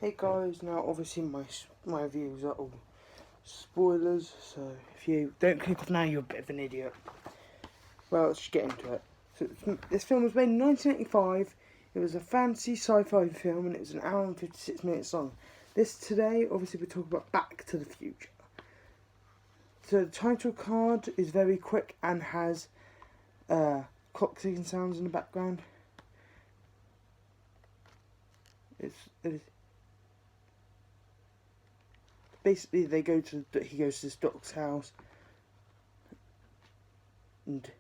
Hey guys, now obviously my views are all spoilers, so if you don't click off now, you're a bit of an idiot. Well, let's just get into it. So this film was made in 1985. It was a fantasy sci-fi film, and it was an hour and 56 minutes long. Today, obviously, we're talking about Back to the Future. So the title card is very quick and has clock ticking sounds in the background. It is basically he goes to this doc's house, and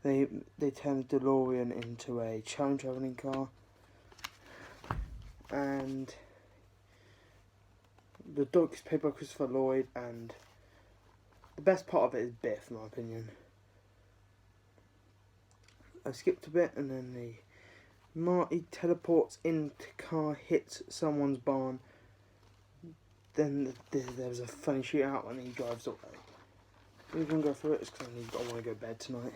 they turn the DeLorean into a time traveling car, and the dog is played by Christopher Lloyd, and the best part of it is Biff, in my opinion. I skipped a bit, and then Marty teleports into car, hits someone's barn. Then there's a funny shootout when he drives away. We're gonna go through it because I want to go to bed tonight.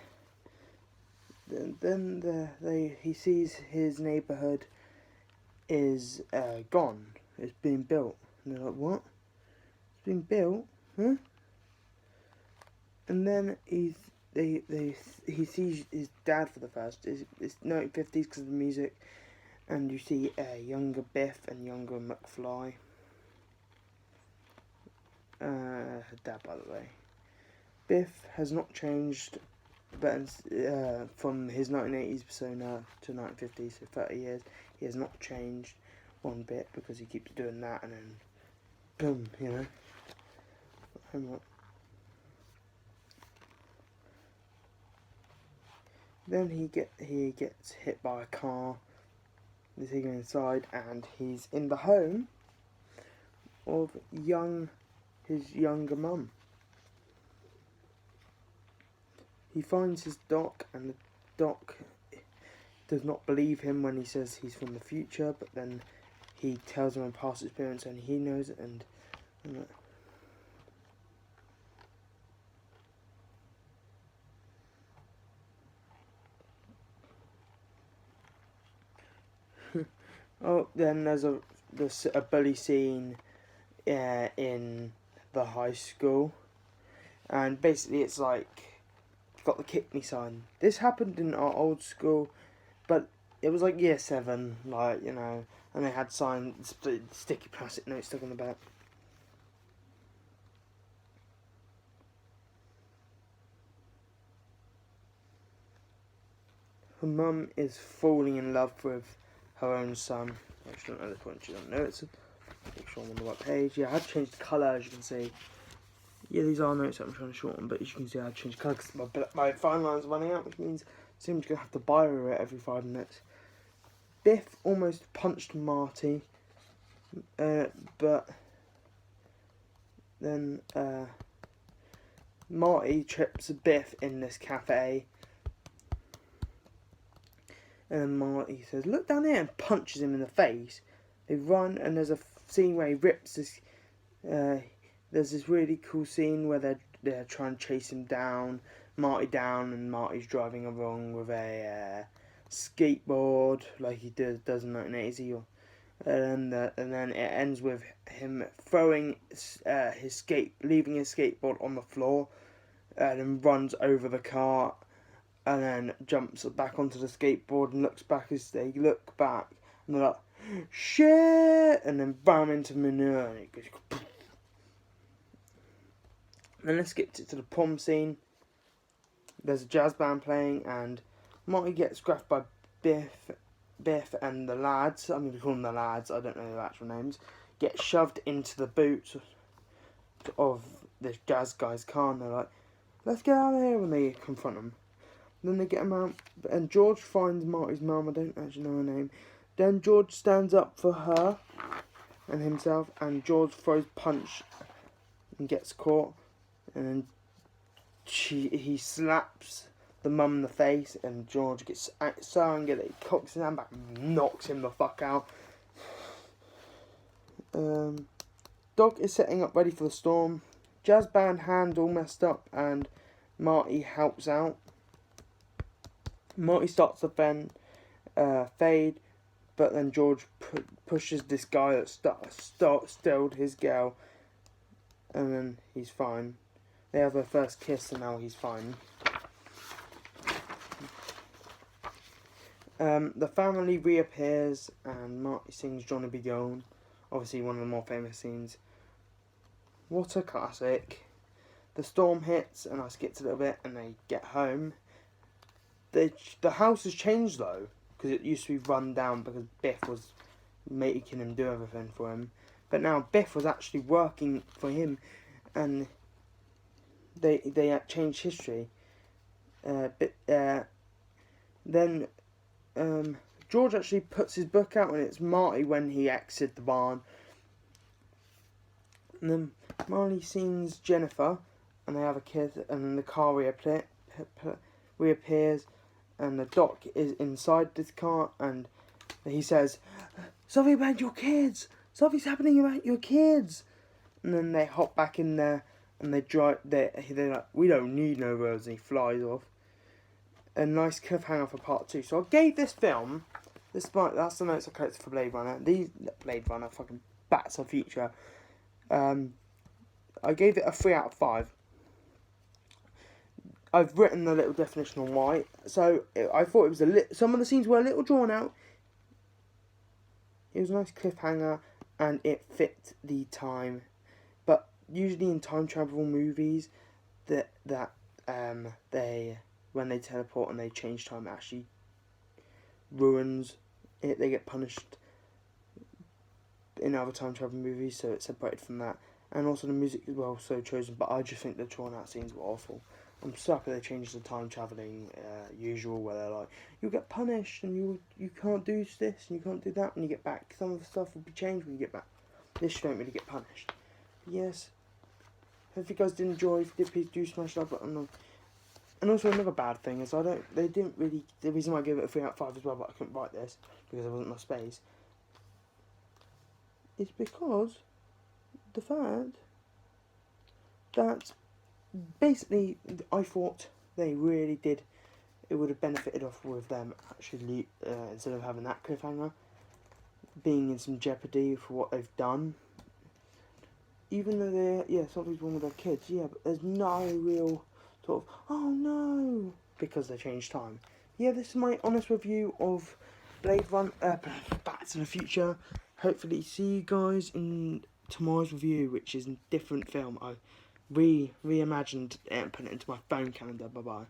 Then he sees his neighbourhood is gone. It's being built, and they're like, "What? It's being built? Huh?" And then he sees his dad for the first. It's 1950s because of the music, and you see younger Biff and younger McFly. Her dad, by the way. Biff has not changed, but from his 1980s persona to 1950s, so 30 years, he has not changed one bit because he keeps doing that, and then boom, Homework. Then he gets hit by a car. He's taken inside, and he's in the home of his younger mum. He finds his doc, and the doc does not believe him when he says he's from the future, but then he tells him a past experience, and he knows it, and then there's a bully scene in the high school, and basically it's like got the kick me sign. This happened in our old school, but it was like year 7, and they had signs, sticky plastic notes stuck on the back. Her mum is falling in love with her own son. I just don't know the point. She doesn't know it's. Make sure I'm on the right page. Yeah, I had to change the colour, as you can see. Yeah, these are notes that I'm trying to shorten, but as you can see, I had to change the colour because my fine line's running out, which means I'm going to have to biro it every 5 minutes. Biff almost punched Marty, but then Marty trips Biff in this cafe, and then Marty says, "Look down here," and punches him in the face. They run, and there's a scene where he rips this. There's this really cool scene where they're trying to chase him down, and Marty's driving along with a skateboard like he does in 1980, and then it ends with him throwing leaving his skateboard on the floor, and then runs over the car, and then jumps back onto the skateboard and looks back as they look back, and they're like, "Shit!" and then bam into manure, and it goes. Then let's skip to the prom scene. There's a jazz band playing, and Marty gets grabbed by Biff and the lads. I'm going to call them the lads. I don't know their actual names. Get shoved into the boot of this jazz guy's car, and they're like, "Let's get out of here!" when they confront him. Then they get him out, and George finds Marty's mum. I don't actually know her name. Then George stands up for her and himself, and George throws a punch and gets caught. And then he slaps the mum in the face, and George gets so angry that he cocks his hand back and knocks him the fuck out. Doc is setting up ready for the storm. Jazz band hand all messed up, and Marty helps out. Marty starts the fade, but then George pushes this guy that stole his girl, and then he's fine. They have their first kiss, and now he's fine. The family reappears, and Marty sings "Johnny Be Gone." Obviously, one of the more famous scenes. What a classic! The storm hits, and I skipped a little bit, and they get home. The house has changed though, because it used to be run down because Biff was making him do everything for him. But now Biff was actually working for him, and they changed history. Then George actually puts his book out, and it's Marty when he exited the barn. And then Marty sings Jennifer, and they have a kid, and then the car reappears, and the doc is inside this car, and he says, "Something about your kids! Something's happening about your kids!" And then they hop back in there, and they drive. They're like, "We don't need no roads," and he flies off. A nice cliffhanger for part 2. So I gave this film, that's the notes I collected for Blade Runner. Fucking Back to the Future. I gave it a 3 out of 5. I've written the little definition on why. So I thought it was some of the scenes were a little drawn out. It was a nice cliffhanger, and it fit the time. But usually in time travel movies, when they teleport and they change time, it actually ruins it. They get punished in other time travel movies, so it's separated from that. And also the music as well, so chosen. But I just think the drawn out scenes were awful. I'm so happy they changed the time travelling usual, where they're like, you get punished and you can't do this and you can't do that when you get back. Some of the stuff will be changed when you get back. This you don't really get punished. But yes, if you guys did enjoy, if you did, please do smash that button. And also another bad thing is the reason why I gave it a 3 out of 5 as well, but I couldn't write this because there wasn't enough space, is because the fact that basically I thought they really did, it would have benefited off with them actually, instead of having that cliffhanger, being in some jeopardy for what they've done. Even though something's wrong with their kids, but there's no real sort of, oh no, because they changed time. This is my honest review of Blade Runner, Back to the Future. Hopefully see you guys in tomorrow's review, which is a different film. I reimagined it and put it into my phone calendar. Bye bye.